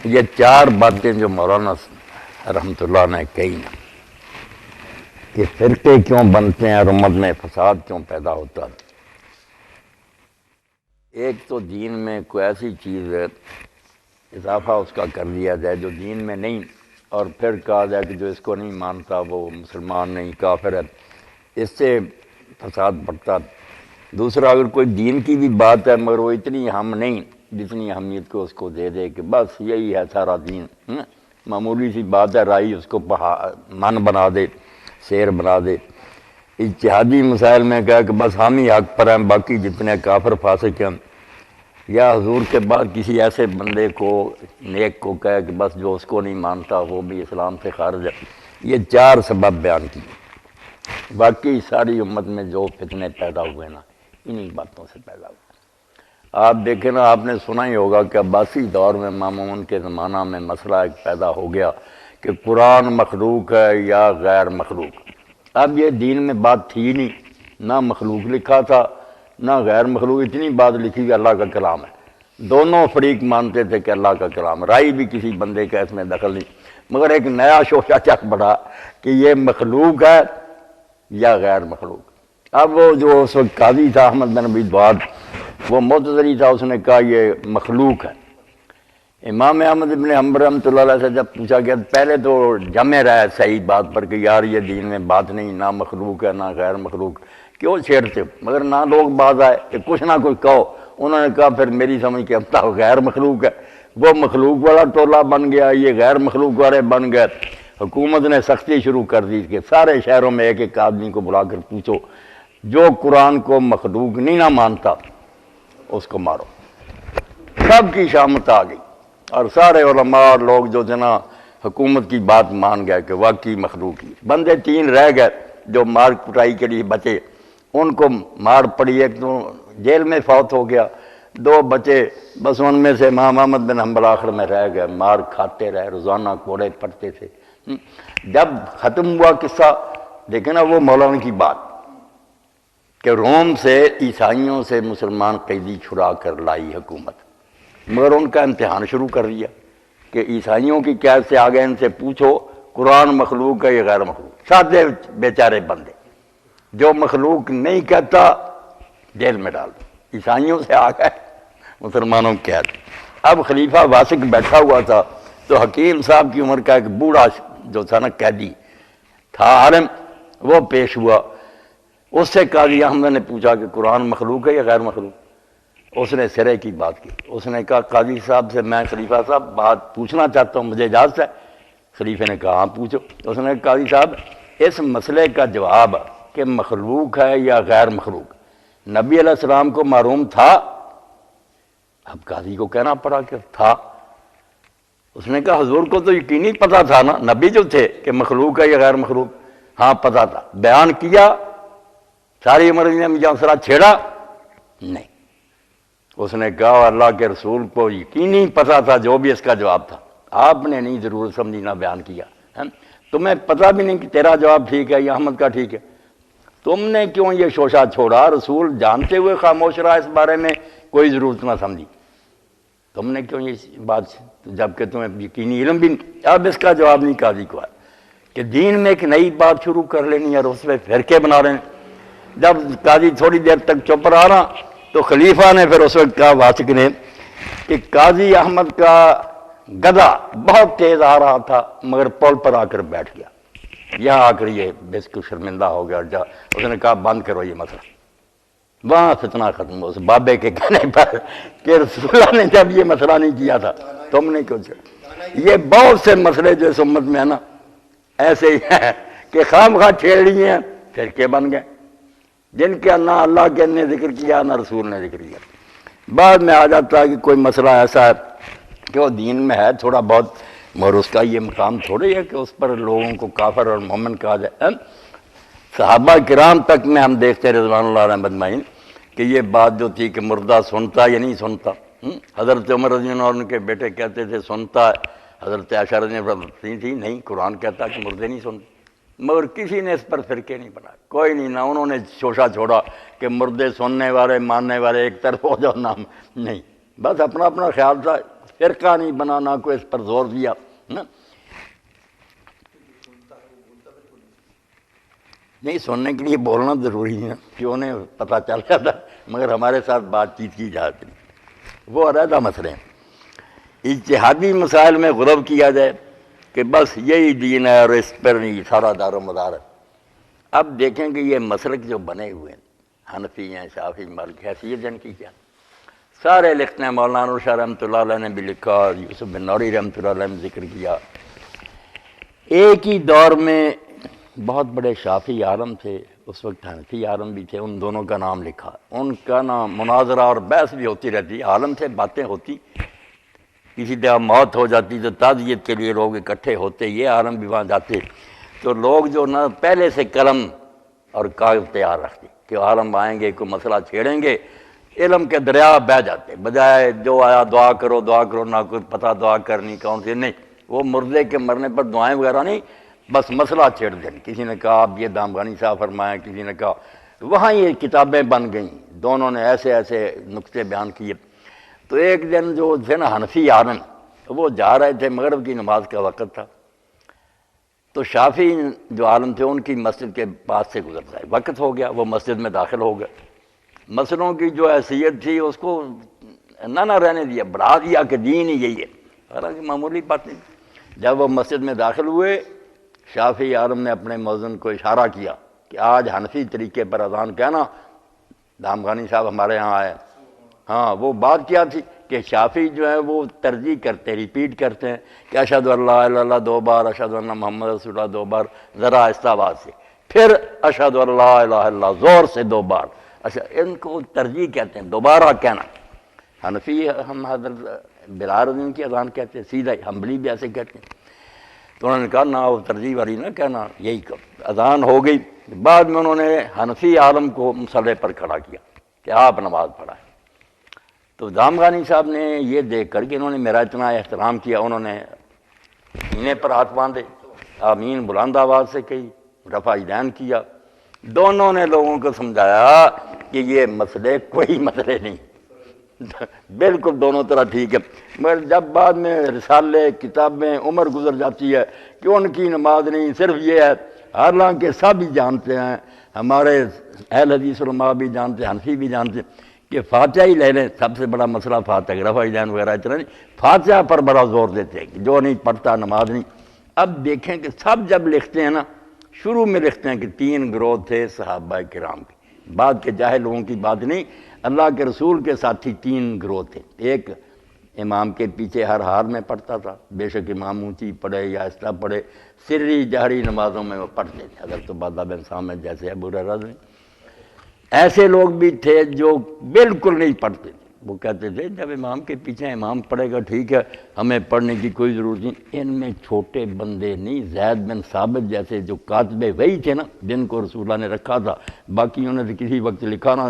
یہ چار باتیں جو مولانا رحمۃ اللہ نے کہی نا کہ فرقے کیوں بنتے ہیں اور امت میں فساد کیوں پیدا ہوتا ہے۔ ایک تو دین میں کوئی ایسی چیز ہے اضافہ اس کا کر دیا جائے جو دین میں نہیں، اور پھر کہا جائے کہ جو اس کو نہیں مانتا وہ مسلمان نہیں، کافر ہے، اس سے فساد بڑھتا۔ دوسرا، اگر کوئی دین کی بھی بات ہے مگر وہ اتنی اہم نہیں جتنی اہمیت کو اس کو دے دے کہ بس یہی ہے سارا دین، معمولی سی بات ہے، رائی اس کو من بنا دے، شیر بنا دے۔ اجتہادی مسائل میں کہا کہ بس ہم ہی حق پر ہیں، باقی جتنے کافر فاسق ہیں، یا حضور کے بعد کسی ایسے بندے کو نیک کو کہے کہ بس جو اس کو نہیں مانتا وہ بھی اسلام سے خارج ہے۔ یہ چار سبب بیان کیے۔ باقی ساری امت میں جو فتنے پیدا ہوئے نا انہی باتوں سے پیدا ہوئے۔ آپ دیکھیں نا، آپ نے سنا ہی ہوگا کہ عباسی دور میں مامون کے زمانہ میں مسئلہ ایک پیدا ہو گیا کہ قرآن مخلوق ہے یا غیر مخلوق۔ اب یہ دین میں بات تھی نہیں، نہ مخلوق لکھا تھا نہ غیر مخلوق، اتنی بات لکھی کہ اللہ کا کلام ہے۔ دونوں فریق مانتے تھے کہ اللہ کا کلام، رائے بھی کسی بندے کا اس میں دخل نہیں، مگر ایک نیا شوشہ چک بڑھا کہ یہ مخلوق ہے یا غیر مخلوق۔ اب وہ جو اس وقت قاضی تھا احمد بن ابی دواد، وہ معتزلی تھا، اس نے کہا یہ مخلوق ہے۔ امام احمد بن حنبل رحمۃ اللہ علیہ سے جب پوچھا گیا، پہلے تو جمع رہا صحیح بات پر کہ یار یہ دین میں بات نہیں، نہ مخلوق ہے نہ غیر مخلوق، کیوں چھیڑتے ہو؟ مگر نہ لوگ باز آئے کہ کچھ نہ کچھ کہو۔ انہوں نے کہا پھر میری سمجھ کے اب تک غیر مخلوق ہے، وہ مخلوق والا ٹولہ بن گیا، یہ غیر مخلوق والے بن گئے۔ حکومت نے سختی شروع کر دی کہ سارے شہروں میں ایک ایک آدمی کو بلا کر پوچھو جو قرآن کو مخلوق نہیں نہ مانتا اس کو مارو۔ سب کی شامت آ گئی اور سارے علماء اور لوگ جو جنا حکومت کی بات مان گئے کہ واقعی مخلوق ہی۔ بندے تین رہ گئے جو مار کٹائی کے لیے بچے، ان کو مار پڑی، ایک تو جیل میں فوت ہو گیا، دو بچے، بس ان میں سے امام احمد بن حنبل آخر میں رہ گئے، مار کھاتے رہے، روزانہ کوڑے پڑتے تھے۔ جب ختم ہوا قصہ، دیکھیں نا وہ مولانا کی بات کہ روم سے عیسائیوں سے مسلمان قیدی چھڑا کر لائی حکومت، مگر ان کا امتحان شروع کر دیا کہ عیسائیوں کی قید سے آگے ان سے پوچھو قرآن مخلوق ہے یا غیر مخلوق۔ سادے بیچارے بندے، جو مخلوق نہیں کہتا جیل میں ڈال دو۔ عیسائیوں سے آ گئے مسلمانوں کی قید۔ اب خلیفہ واسق بیٹھا ہوا تھا تو حکیم صاحب کی عمر کا ایک بوڑھا جو تھا نا قیدی تھا عالم، وہ پیش ہوا، اس سے قاضی احمد نے پوچھا کہ قرآن مخلوق ہے یا غیر مخلوق؟ اس نے سرے کی بات کی، اس نے کہا قاضی صاحب سے میں خلیفہ صاحب بات پوچھنا چاہتا ہوں، مجھے اجازت ہے؟ خلیفہ نے کہا ہاں پوچھو۔ اس نے کہا قاضی صاحب اس مسئلے کا جواب کہ مخلوق ہے یا غیر مخلوق نبی علیہ السلام کو معلوم تھا؟ اب قاضی کو کہنا پڑا کہ تھا۔ اس نے کہا حضور کو تو یقینی پتا تھا نا، نبی جو تھے، کہ مخلوق ہے یا غیر مخلوق؟ ہاں پتا تھا۔ بیان کیا؟ ساری عمر نے مسئلہ چھیڑا؟ نہیں۔ اس نے کہا اللہ کے رسول کو یقینی پتا تھا جو بھی اس کا جواب تھا، آپ نے نہیں ضرور سمجھی نہ بیان کیا، تمہیں پتہ بھی نہیں کہ تیرا جواب ٹھیک ہے یا احمد کا ٹھیک ہے، تم نے کیوں یہ شوشہ چھوڑا؟ رسول جانتے ہوئے خاموش رہا، اس بارے میں کوئی ضرورت نہ سمجھی، تم نے کیوں یہ بات، جبکہ تمہیں یقینی علم بھی نہیں۔ اب اس کا جواب نہیں قاضی کو ہے کہ دین میں ایک نئی بات شروع کر لینی اور اس میں فرقے بنا رہے ہیں۔ جب قاضی تھوڑی دیر تک چپ رہا نا تو خلیفہ نے پھر اس وقت کہا واسق نے کہ قاضی احمد کا گدھا بہت تیز آ رہا تھا مگر پل پر آ کر بیٹھ گیا، یہاں آ کر یہ بالکل شرمندہ ہو گیا۔ اس نے کہا بند کرو یہ مسئلہ، وہاں فتنہ ختم ہو۔ اس بابے کے کہنے پر کہ رسول اللہ نے جب یہ مسئلہ نہیں کیا تھا تم نے کیوں چھیڑا؟ یہ بہت سے مسئلے جو اس امت میں ہے نا ایسے ہی ہیں کہ خام خواہ چھیڑ لیے ہیں، فرقے بن گئے جن کے نہ اللہ کے نے ذکر کیا نہ رسول نے ذکر کیا۔ بعد میں آ جاتا ہے کہ کوئی مسئلہ ایسا ہے کہ وہ دین میں ہے تھوڑا بہت، مگر اس کا یہ مقام تھوڑی ہے کہ اس پر لوگوں کو کافر اور مومن کہا جائے۔ صحابہ کرام تک میں ہم دیکھتے رضوان اللہ علیہم اجمعین کہ یہ بات جو تھی کہ مردہ سنتا یا نہیں سنتا۔ حضرت عمر رضی اللہ عنہ کے بیٹے کہتے تھے سنتا ہے، حضرت عائشہ رضی اللہ عنہ تھی نہیں، قرآن کہتا کہ مردے نہیں سنتے، مگر کسی نے اس پر فرقے نہیں بنائے، کوئی نہیں، نہ انہوں نے شوشہ چھوڑا کہ مردے سننے والے ماننے والے ایک طرف ہو جاؤ، نام نہیں، بس اپنا اپنا خیال تھا، فرقہ نہیں بنا، نہ کوئی اس پر زور دیا نا۔ نہیں، سننے کے لیے بولنا ضروری ہے کہ انہیں پتہ چل جاتا، مگر ہمارے ساتھ بات چیت کی جاتی نہیں، وہ علیحدہ مسئلے ہیں۔ اجتہادی مسائل میں غلب کیا جائے کہ بس یہی دین ہے اور اس پر نہیں سارا دار و مدار ہے۔ اب دیکھیں کہ یہ مسلک جو بنے ہوئے ہیں، حنفی ہیں، شافعی، مالکی، حیثیت جن کی کیا، سارے لکھتے ہیں۔ مولانا شاہ رحمۃ اللہ علیہ نے بھی لکھا، یوسف بن نوری رحمۃ اللہ علیہ نے ذکر کیا۔ ایک ہی دور میں بہت بڑے شافعی عالم تھے، اس وقت حنفی عالم بھی تھے، ان دونوں کا نام لکھا، ان کا نام مناظرہ اور بحث بھی ہوتی رہتی، عالم تھے، باتیں ہوتی، کسی طرح موت ہو جاتی تو تعزیت کے لیے لوگ اکٹھے ہوتے، یہ عالم بھی وہاں جاتے، تو لوگ جو نا پہلے سے قلم اور کاغذ تیار رکھتے کہ عالم آئیں گے، کوئی مسئلہ چھیڑیں گے، علم کے دریا بہہ جاتے، بجائے جو آیا دعا کرو دعا کرو، نہ کوئی پتہ دعا کرنی کون سی، نہیں، وہ مردے کے مرنے پر دعائیں وغیرہ نہیں، بس مسئلہ چھیڑ دیں۔ کسی نے کہا اب یہ دامغانی صاحب فرمائیں، کسی نے کہا، وہاں یہ کتابیں بن گئیں، دونوں نے ایسے ایسے نقطے بیان کیے۔ تو ایک دن جو تھے نا حنفی عالم، وہ جا رہے تھے، مغرب کی نماز کا وقت تھا، تو شافعی جو عالم تھے ان کی مسجد کے پاس سے گزرتا ہے، وقت ہو گیا، وہ مسجد میں داخل ہو گئے، مسئلوں کی جو حیثیت تھی اس کو نہ رہنے دیا، بڑھا دیا کہ دین ہی یہی ہے، حالانکہ معمولی بات نہیں۔ جب وہ مسجد میں داخل ہوئے، شافعی عالم نے اپنے مؤذن کو اشارہ کیا کہ آج حنفی طریقے پر اذان کہنا، دامغانی صاحب ہمارے ہاں آئے۔ ہاں، وہ بات کیا تھی کہ شافعی جو ہے وہ ترجیح کرتے، ریپیٹ کرتے ہیں کہ اشہد ان لا الہ الا اللہ 2 بار، اشہد ان محمد رسول اللہ 2 بار ذرا آہستہ آواز سے، پھر اشہد ان لا الہ الا اللہ زور سے 2 بار۔ اچھا، ان کو ترجیح کہتے ہیں، دوبارہ کہنا۔ حنفی ہم حضرت بلال رضی اللہ کی اذان کہتے ہیں، سیدھا ہی، حنبلی بھی ایسے کہتے ہیں۔ تو انہوں نے کہا نہ، وہ ترجیح والی نہ کہنا، یہی کہ اذان ہو گئی۔ بعد میں انہوں نے حنفی عالم کو مصلی پر کھڑا کیا کہ آپ نماز پڑھائیں۔ تو دامغانی صاحب نے یہ دیکھ کر کہ انہوں نے میرا اتنا احترام کیا، انہوں نے سینے پر ہاتھ باندھے، آمین بلند آواز سے کہی، رفع یدین کیا، دونوں نے لوگوں کو سمجھایا کہ یہ مسئلے کوئی مسئلے نہیں، بالکل دونوں طرح ٹھیک ہے۔ مگر جب بعد میں رسالے، کتابیں، عمر گزر جاتی ہے کہ ان کی نماز نہیں، صرف یہ ہے، حالانکہ سب ہی جانتے ہیں، ہمارے اہل حدیث علماء بھی جانتے ہیں، حنفی بھی جانتے ہیں کہ فاتحہ ہی لے لیں، سب سے بڑا مسئلہ فاتحہ، رفع یدین وغیرہ اتنا نہیں، فاتحہ پر بڑا زور دیتے ہیں کہ جو نہیں پڑھتا نماز نہیں۔ اب دیکھیں کہ سب جب لکھتے ہیں نا، شروع میں لکھتے ہیں کہ 3 گروہ تھے صحابہ کرام کے، بعد کے جاہل لوگوں کی بات نہیں، اللہ کے رسول کے ساتھی 3 گروہ تھے۔ ایک امام کے پیچھے ہر حال میں پڑھتا تھا، بے شک امام اونچی پڑھے یا آہستہ پڑھے، سری جہری نمازوں میں وہ پڑھتے تھے، حضرت عبادہ بن صامت جیسے ابو ہریرہ نے۔ ایسے لوگ بھی تھے جو بالکل نہیں پڑھتے تھے، وہ کہتے تھے جب امام کے پیچھے امام پڑھے گا ٹھیک ہے، ہمیں پڑھنے کی کوئی ضرورت نہیں۔ ان میں چھوٹے بندے نہیں، زید بن ثابت جیسے جو کاتب وحی تھے نا، جن کو رسول اللہ نے رکھا تھا، باقیوں نے تو کسی وقت لکھا نا،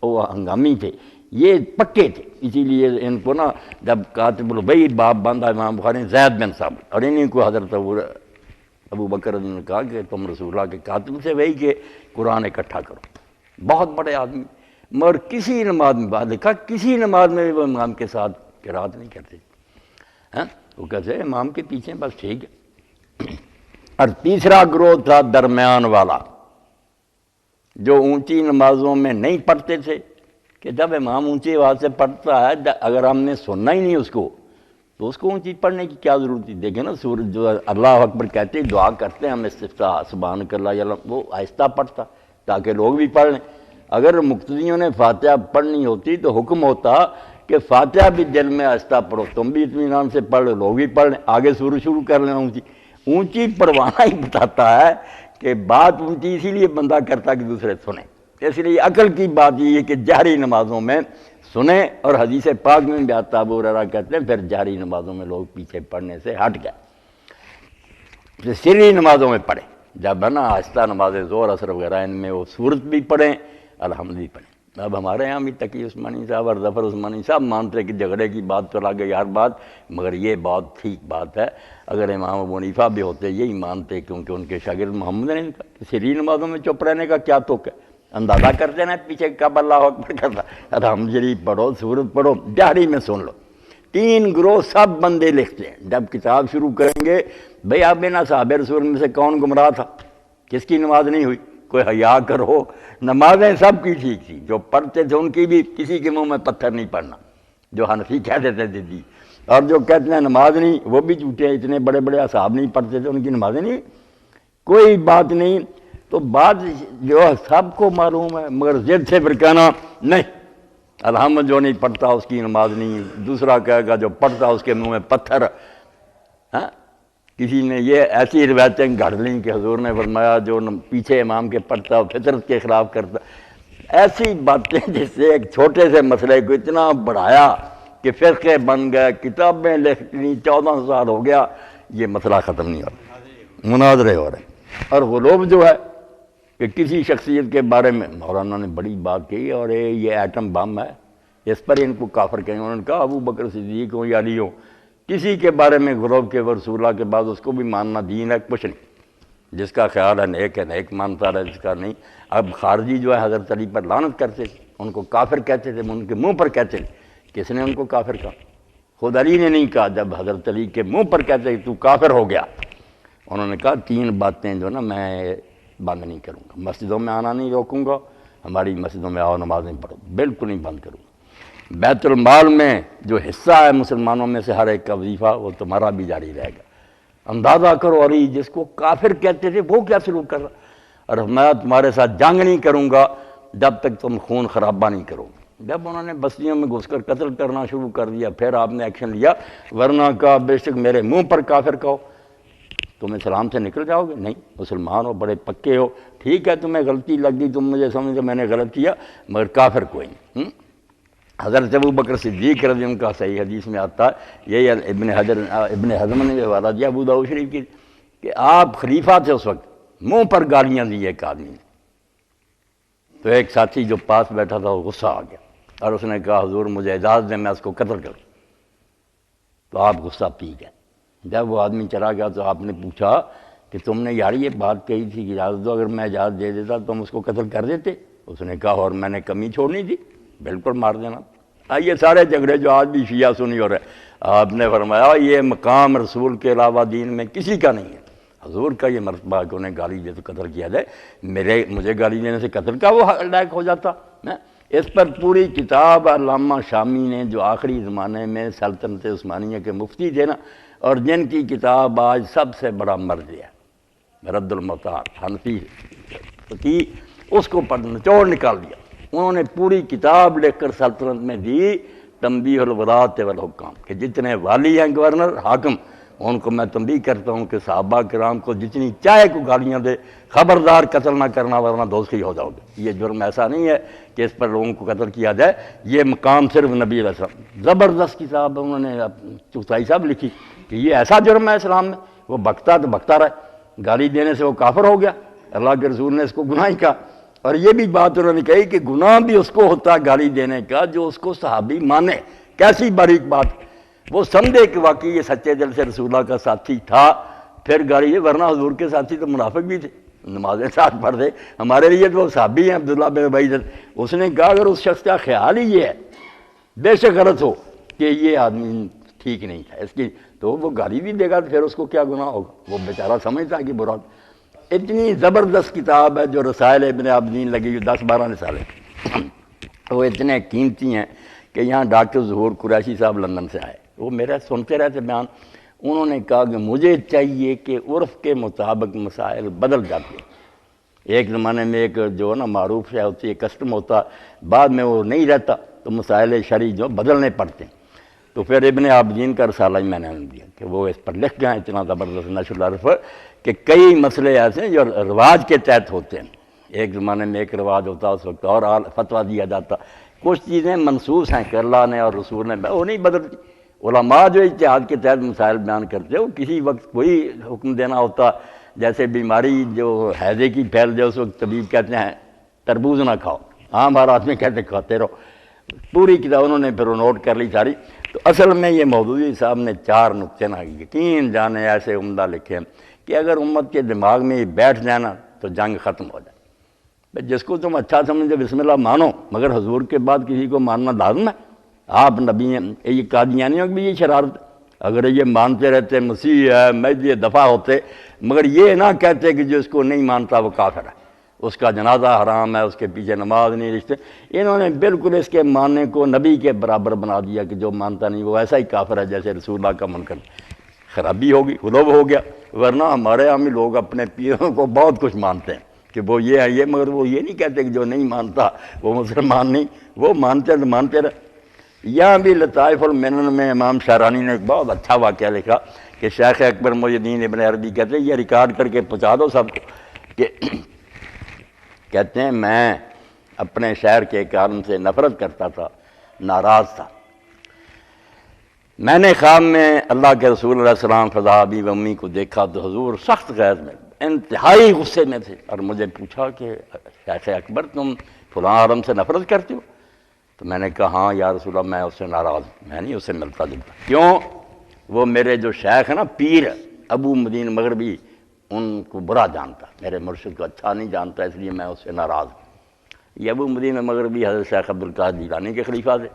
وہ ہنگامی تھے، یہ پکے تھے، اسی لیے ان کو نا جب کاتب الوحی باب باندھا امام بخاری نے، زید بن ثابت، اور انہیں کو حضرت ابو بکر نے کہا کہ تم رسول اللہ کے کاتب سے وحی کے قرآن اکٹھا کرو، بہت بڑے آدمی، مگر کسی نماز میں، بعد لکھا کسی نماز میں بھی وہ امام کے ساتھ قرات نہیں کرتے، ہاں وہ کہتے ہیں امام کے پیچھے بس ٹھیک ہے۔ اور تیسرا گروہ تھا درمیان والا، جو اونچی نمازوں میں نہیں پڑھتے تھے، کہ جب امام اونچی آواز سے پڑھتا ہے، اگر ہم نے سننا ہی نہیں اس کو، تو اس کو اونچی پڑھنے کی کیا ضرورت تھی؟ دیکھیں نا سورج جو اللہ اکبر کہتے دعا کرتے ہیں ہم استفتاح سبحانک اللہ یا وہ آہستہ پڑھتا تاکہ لوگ بھی پڑھ لیں۔ اگر مقتدیوں نے فاتحہ پڑھنی ہوتی تو حکم ہوتا کہ فاتحہ بھی دل میں آہستہ پڑھو، تم بھی اطمینان سے پڑھ لو، لوگ بھی پڑھ لیں، آگے سورج شروع کر لینا اونچی۔ اونچی پڑھوانا ہی بتاتا ہے کہ بات اونچی اسی لیے بندہ کرتا کہ دوسرے سنیں، اس لیے عقل کی بات یہ ہے کہ جہری نمازوں میں سنیں، اور حدیث پاک میں بھی آتا ابو ہریرہ کہتے ہیں پھر جہری نمازوں میں لوگ پیچھے پڑھنے سے ہٹ گئے، سری نمازوں میں پڑھیں، جب ہے نا آہستہ نماز ظہر اثر وغیرہ ان میں وہ سورت بھی پڑھیں، الحمد بھی پڑھیں۔ اب ہمارے یہاں بھی تقی عثمانی صاحب اور ظفر عثمانی صاحب مانتے کہ جھگڑے کی بات تو لگ گئی ہر بات، مگر یہ بات ٹھیک بات ہے، اگر امام ابو حنیفہ بھی ہوتے یہی مانتے، کیونکہ ان کے شاگرد محمد نے کہا کہ سری نمازوں میں چپ رہنے کا کیا توق ہے، اندازہ کرتے نا پیچھے کب اللہ اکبر کرتا، الحمد شریف پڑھو، سورت پڑھو، جہری میں سن لو۔ 3 گروہ سب بندے لکھتے ہیں، جب کتاب شروع کریں گے بھئی آپ بنا صحابہ رسول میں سے کون گمراہ تھا، کس کی نماز نہیں ہوئی، کوئی حیا کرو، نمازیں سب کی ٹھیک تھی، جو پڑھتے تھے ان کی بھی کسی کے منہ میں پتھر نہیں پڑنا، جو حنفی کہتے تھے دی، اور جو کہتے ہیں نماز نہیں وہ بھی جھوٹے ہیں، اتنے بڑے بڑے اصحاب نہیں پڑھتے تھے ان کی نمازیں نہیں، کوئی بات نہیں۔ تو بات جو سب کو معلوم ہے، مگر ضد سے پھر کہنا نہیں الحمد جو نہیں پڑھتا اس کی نماز نہیں، دوسرا کہے گا جو پڑھتا اس کے منہ میں پتھر۔ ہاں کسی نے یہ ایسی روایتیں گھڑ لیں کہ حضور نے فرمایا جو پیچھے امام کے پڑھتا وہ فطرت کے خلاف کرتا، ایسی باتیں جس سے ایک چھوٹے سے مسئلے کو اتنا بڑھایا کہ فرقے بن گئے، کتابیں لکھ لی، 14 سال ہو گیا، یہ مسئلہ ختم نہیں ہو رہا، مناظرے ہو رہے۔ اور غلوب جو ہے کہ کسی شخصیت کے بارے میں مولانا نے بڑی بات کی، اور یہ ایٹم بم ہے، اس پر ان کو کافر کہیں، انہوں نے کہا ابو بکر صدیق ہوں یا علی ہوں، کسی کے بارے میں غلوب کے رسول اللہ کے بعد اس کو بھی ماننا دین ہے، کچھ نہیں، جس کا خیال ہے نیک مانتا رہے، جس کا نہیں۔ اب خارجی جو ہے حضرت علی پر لعنت کرتے تھے، ان کو کافر کہتے تھے، ان کے منہ پر کہتے تھے، کس نے ان کو کافر کہا؟ خود علی نے نہیں کہا، جب حضرت علی کے منہ پر کہتے کہ تو کافر ہو گیا، انہوں نے کہا 3 باتیں جو نا میں بند نہیں کروں گا، مسجدوں میں آنا نہیں روکوں گا، ہماری مسجدوں میں آؤ نمازیں پڑھو، بالکل نہیں بند کروں گا، بیت المال میں جو حصہ ہے مسلمانوں میں سے ہر ایک کا وظیفہ وہ تمہارا بھی جاری رہے گا۔ اندازہ کرو علی جس کو کافر کہتے تھے وہ کیا سلوک کر رہا، اور میں تمہارے ساتھ جنگ نہیں کروں گا جب تک تم خون خرابہ نہیں کرو۔ جب انہوں نے بستیوں میں گھس کر قتل کرنا شروع کر دیا پھر آپ نے ایکشن لیا، ورنہ کہا بے شک میرے منہ پر کافر کہو تم اسلام سے نکل جاؤ گے، نہیں مسلمان ہو، بڑے پکے ہو، ٹھیک ہے تمہیں غلطی لگ گئی، تم مجھے سمجھو میں نے غلط کیا، مگر کافر کوئی نہیں۔ حضرت ابو بکر صدیق رضی اللہ عنہ کا صحیح حدیث میں آتا ہے، یہی ابن حزم نے حوالہ دیا ابو داؤد شریف کی، کہ آپ خلیفہ تھے اس وقت، منہ پر گالیاں دی ایک آدمی نے، تو ایک ساتھی جو پاس بیٹھا تھا وہ غصہ آ گیا اور اس نے کہا حضور مجھے اجازت دیں میں اس کو قتل کروں، تو آپ غصہ پی گئے۔ جب وہ آدمی چلا گیا تو آپ نے پوچھا کہ تم نے یار یہ بات کہی تھی کہ اجازت دو، اگر میں اجازت دے دیتا تم اس کو قتل کر دیتے؟ اس نے کہا اور میں نے کمی چھوڑنی تھی، بالکل مار دینا۔ یہ سارے جھگڑے جو آج بھی شیعہ سنی ہو رہے ہیں، آپ نے فرمایا یہ مقام رسول کے علاوہ دین میں کسی کا نہیں ہے، حضور کا یہ مرتبہ کہ انہیں گالی دے تو قتل کیا جائے، مجھے گالی دینے سے قتل کا وہ لائق ہو جاتا۔ اس پر پوری کتاب علامہ شامی نے جو آخری زمانے میں سلطنت عثمانیہ کے مفتی تھے نا، اور جن کی کتاب آج سب سے بڑا مرض ہے رد المختار حنفی کی، اس کو نچوڑ نکال دیا انہوں نے، پوری کتاب لکھ کر سلطنت میں دی، تنبیہ الولاۃ والحکام، کہ جتنے والی ہیں گورنر حاکم ان کو میں تنبیہ کرتا ہوں کہ صحابہ کرام کو جتنی چاہے کو گالیاں دے، خبردار قتل نہ کرنا ورنہ دوزخی ہو جاؤ گے۔ یہ جرم ایسا نہیں ہے کہ اس پر لوگوں کو قتل کیا جائے، یہ مقام صرف نبی علیہ السلام۔ زبردست کتاب انہوں نے چغتائی صاحب لکھی کہ یہ ایسا جرم ہے اسلام میں، وہ بکتا تو بکتا رہے، گالی دینے سے وہ کافر ہو گیا، اللہ کے رسول نے اس کو گناہ ہی کہا۔ اور یہ بھی بات انہوں نے کہی کہ گناہ بھی اس کو ہوتا گالی دینے کا جو اس کو صحابی مانے، کیسی باریک بات، وہ سمجھے کہ واقعی یہ سچے دل سے رسول اللہ کا ساتھی تھا پھر گالی دے، ورنہ حضور کے ساتھی تو منافق بھی تھے، نمازیں ساتھ پڑھتے، ہمارے لیے تو وہ صحابی ہیں عبداللہ بن ابی۔ اس نے کہا اگر اس شخص کا خیال ہی یہ ہے بے شک غلط ہو کہ یہ آدمی ٹھیک نہیں تھا اس کی، تو وہ گالی بھی دے گا تو پھر اس کو کیا گناہ ہوگا، وہ بیچارہ سمجھتا ہے کہ برا۔ اتنی زبردست کتاب ہے جو رسائل ابن عابدین لگی 10-12 رسالے، وہ اتنے قیمتی ہیں کہ یہاں ڈاکٹر ظہور قریشی صاحب لندن سے آئے، وہ میرا سنتے رہتے بیان، انہوں نے کہا کہ مجھے چاہیے کہ عرف کے مطابق مسائل بدل جاتے ہیں، ایک زمانے میں ایک جو نا معروف شے ہوتی ہے، کسٹم ہوتا، بعد میں وہ نہیں رہتا تو مسائل شرعی جو بدلنے پڑتے ہیں، تو پھر ابن عابدین کا رسالہ ہی میں نے دیا کہ وہ اس پر لکھ گئے، اتنا زبردست نشر العرف کہ کئی مسئلے ایسے ہیں جو رواج کے تحت ہوتے ہیں، ایک زمانے میں ایک رواج ہوتا اس وقت اور فتویٰ دیا جاتا، کچھ چیزیں منسوخ ہیں کہ اللہ نے اور رسول نے، وہ نہیں بدلتی۔ علماء جو اجتہاد کے تحت مسائل بیان کرتے ہیں وہ کسی وقت کوئی حکم دینا ہوتا، جیسے بیماری جو حیضے کی پھیل جائے اس وقت طبیب کہتے ہیں تربوز نہ کھاؤ، عام حالات میں کہتے کھاتے رہو، پوری کتاب انہوں نے پھر وہ نوٹ کر لی ساری۔ تو اصل میں یہ مودودی صاحب نے 4 نقطے نہ یقین جانے ایسے عمدہ لکھے ہیں کہ اگر امت کے دماغ میں یہ بیٹھ جانا تو جنگ ختم ہو جائے۔ جس کو تم اچھا سمجھے بسم اللہ مانو، مگر حضور کے بعد کسی کو ماننا لازم ہے؟ آپ نبی ہیں. یہ قادیانیوں کی بھی یہ شرارت. اگر یہ مانتے رہتے مسیح ہے مہدی دفاع ہوتے، مگر یہ نہ کہتے کہ جو اس کو نہیں مانتا وہ کافر ہے، اس کا جنازہ حرام ہے، اس کے پیچھے نماز نہیں رشتے. انہوں نے بالکل اس کے ماننے کو نبی کے برابر بنا دیا کہ جو مانتا نہیں وہ ایسا ہی کافر ہے جیسے رسول اللہ کا منکر. خرابی ہوگی، غلو ہو گیا. ورنہ ہمارے ہم لوگ اپنے پیروں کو بہت کچھ مانتے ہیں کہ وہ یہ ہے یہ، مگر وہ یہ نہیں کہتے کہ جو نہیں مانتا وہ مسلمان نہیں، وہ مانتے تو مانتے رہے. یہاں بھی لطائف المنن میں امام شارانی نے ایک بہت اچھا واقعہ لکھا کہ شیخ اکبر محی الدین ابن عربی کہتے ہیں، یہ ریکارڈ کر کے پہنچا دو سب کو، کہ کہتے ہیں میں اپنے شہر کے کارن سے نفرت کرتا تھا، ناراض تھا. میں نے خواب میں اللہ کے رسول علیہ السلام فضا ابی و امی کو دیکھا تو حضور سخت غیظ میں، انتہائی غصے میں تھے، اور مجھے پوچھا کہ شیخ اکبر تم فلاں حرم سے نفرت کرتے ہو؟ تو میں نے کہا ہاں یا رسول اللہ میں اس سے ناراض ہوں، میں نہیں اس سے ملتا جلتا. کیوں؟ وہ میرے جو شیخ ہے نا پیر ابو مدین مغربی، ان کو برا جانتا، میرے مرشد کو اچھا نہیں جانتا، اس لیے میں اس سے ناراض ہوں. یہ ابو مدین مغربی حضرت شیخ عبدالقادر جیلانی کے خلیفہ تھے.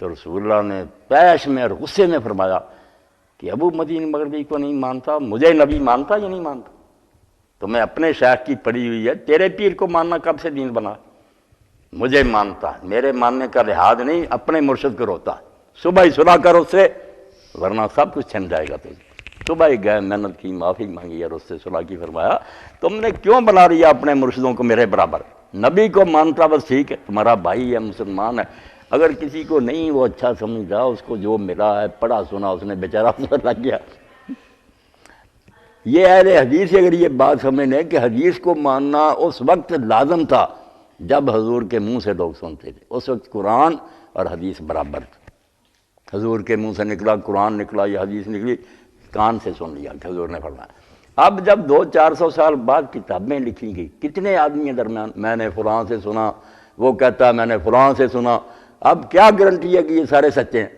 تو رسول اللہ نے پیش میں اور غصے میں فرمایا کہ ابو مدین مغربی کو نہیں مانتا، مجھے نبی مانتا یا نہیں مانتا؟ تو میں اپنے شیخ کی پڑھی ہوئی ہے، تیرے پیر کو ماننا کب سے دین بنا؟ مجھے مانتا، میرے ماننے کا لحاظ نہیں، اپنے مرشد کو روتا. صبح ہی صلح کر اس سے، ورنہ سب کچھ چھن جائے گا تجھے. صبح ہی گئے، محنت کی، معافی مانگی اور اس سے صلح کی. فرمایا تم نے کیوں بنا لیا اپنے مرشدوں کو میرے برابر؟ نبی کو مانتا بس ٹھیک ہے، تمہارا بھائی ہے، مسلمان ہے. اگر کسی کو نہیں وہ اچھا سمجھتا، اس کو جو ملا ہے پڑھا سنا اس نے بیچارہ لگ گیا. یہ اہل حدیث سے اگر یہ بات سمجھ لیں کہ حدیث کو ماننا اس وقت لازم تھا جب حضور کے منہ سے لوگ سنتے تھے، اس وقت قرآن اور حدیث برابر تھے. حضور کے منہ سے نکلا قرآن نکلا یا حدیث نکلی، کان سے سن لیا کہ حضور نے فرمایا. اب جب 200-400 سال بعد کتابیں لکھی گئی، کتنے آدمی ہیں درمیان، میں نے فلاں سے سنا، وہ کہتا ہے میں نے فلاں سے سنا. اب کیا گارنٹی ہے کہ یہ سارے سچے ہیں؟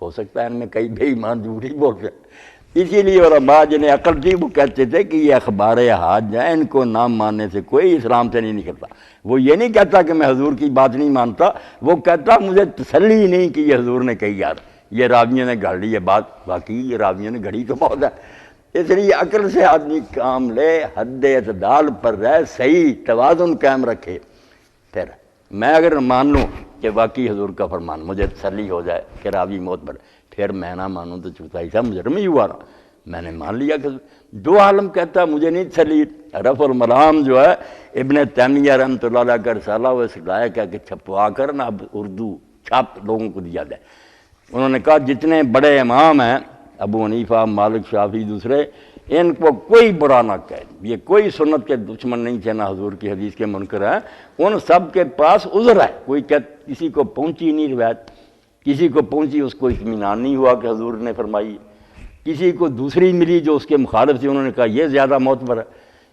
ہو سکتا ہے ان میں کئی بے ایمان جھوٹ ہی بولتے ہیں. اسی لیے علماء جنہیں عقل تھی وہ کہتے تھے کہ یہ اخبار احاد ہیں، ان کو نہ ماننے سے کوئی اسلام سے نہیں نکلتا. وہ یہ نہیں کہتا کہ میں حضور کی بات نہیں مانتا، وہ کہتا مجھے تسلی ہی نہیں کہ یہ حضور نے کہی. یار یہ راویوں نے گھڑ لی یہ بات، واقعی یہ راویوں نے گھڑی تو بہت ہے. اس لیے عقل سے آدمی کام لے، حد اعتدال پر رہ، صحیح توازن قائم رکھے. پھر میں اگر مان لوں کہ واقعی حضور کا فرمان، مجھے تسلی ہو جائے کہ راوی معتبر، پھر میں نہ مانوں تو چوتھائی صاحب مجرم ہی ہوا رہا. میں نے مان لیا کہ دو عالم کہتا ہے مجھے نہیں تسلی. رفع الملام جو ہے ابن تیمیہ رحمۃ اللہ علیہ کا رسالہ، وہ اس لائق ہے کہ چھپوا کر نا اب اردو چھاپ لوگوں کو دیا جائے. انہوں نے کہا جتنے بڑے امام ہیں، ابو حنیفہ، مالک، شافعی، دوسرے، ان کو کوئی برا نہ کہے، یہ کوئی سنت کے دشمن نہیں تھے، نہ حضور کی حدیث کے منکر ہیں. ان سب کے پاس عذر ہے. کوئی کسی کو پہنچی نہیں روایت، کسی کو پہنچی اس کو اطمینان نہیں ہوا کہ حضور نے فرمائی، کسی کو دوسری ملی جو اس کے مخالف تھی، انہوں نے کہا یہ زیادہ معتبر ہے.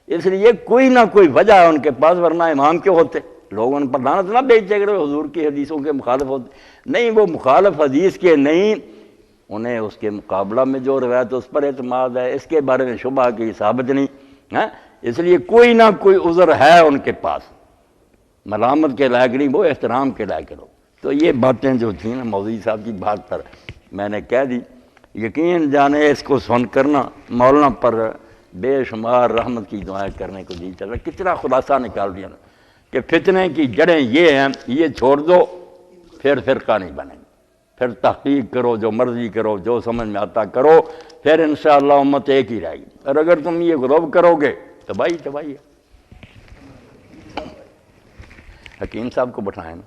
اس لیے کوئی نہ کوئی وجہ ہے ان کے پاس، ورنہ امام کیوں ہوتے؟ لوگ ان پر لعنت نہ بھیجتے کہ حضور کی حدیثوں کے مخالف ہوتے. نہیں، وہ مخالف حدیث کے نہیں، انہیں اس کے مقابلہ میں جو روایت اس پر اعتماد ہے، اس کے بارے میں شبہ کی ثابت نہیں ہے. اس لیے کوئی نہ کوئی عذر ہے ان کے پاس، ملامت کے لائق نہیں، وہ احترام کے لائق لو. تو یہ باتیں جو تھیں نا مولوی صاحب کی بات پر میں نے کہہ دی. یقین جانے اس کو سن کرنا مولانا پر بے شمار رحمت کی دعائیں کرنے کو جی چل رہا. کتنا خلاصہ نکال دیا نا کہ فتنے کی جڑیں یہ ہیں، یہ چھوڑ دو پھر فرقہ نہیں بنے گا. پھر تحقیق کرو، جو مرضی کرو، جو سمجھ میں آتا کرو، پھر انشاءاللہ امت ایک ہی رہے گی. اور اگر تم یہ غلوب کرو گے تباہی ہے. حکیم صاحب کو بٹھائیں نا.